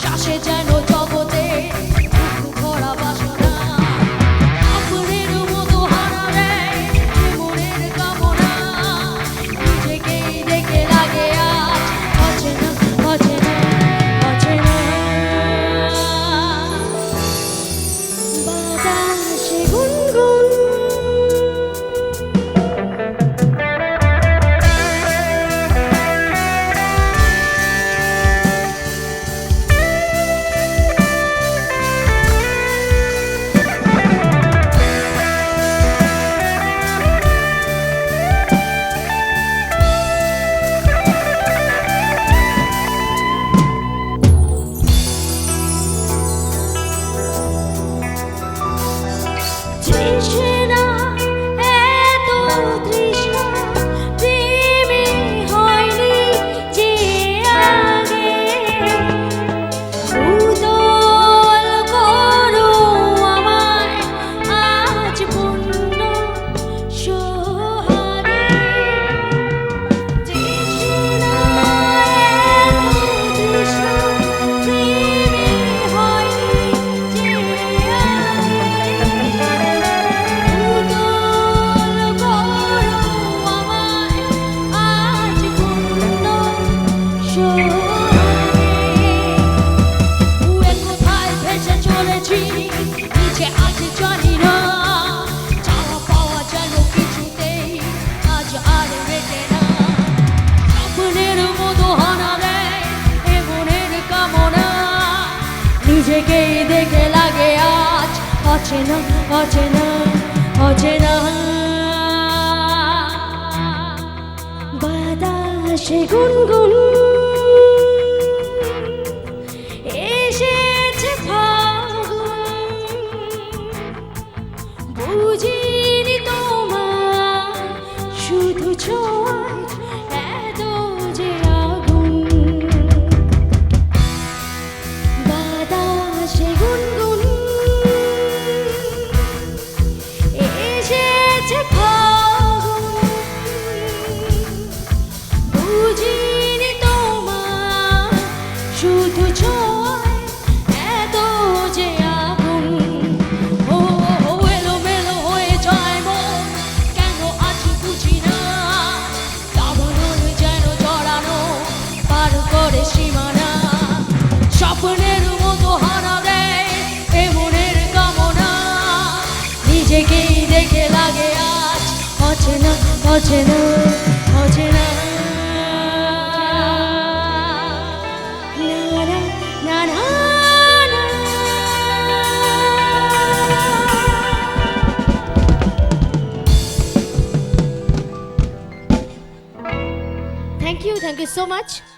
শ্বাসে যেন জগতে ভরা বাসনা আপনের মতো হারাবে মনের কামনা নিজেকেই দেখে লাগে আজ অচেনা অচেনা অচেনা বাতাসে গুনগুন নিজেকেই দেখে লাগে আজ অচেনা অচেনা অচেনা বাতাসে গুনগুন এসেছে ফাগুন বুঝিনি তোমার শুধু ছোঁয়ায় এত যে আগুন বাতাসে গুনগুন এসেছে ফাগুন বুঝিনি তোমার শুধু ছোঁয়ায় এত যে আগুন ও এলোমেলো হয়ে যায় মন কেন আজ বুঝি না দাবানল যেন জড়ানো পার করে সীমানা স্বপ্নের মতো হানা দেয় এ মনের কামনা নিজেকেই দেখে লাগে আজ অচেনা অচেনা অচেনা না না না Thank you so much.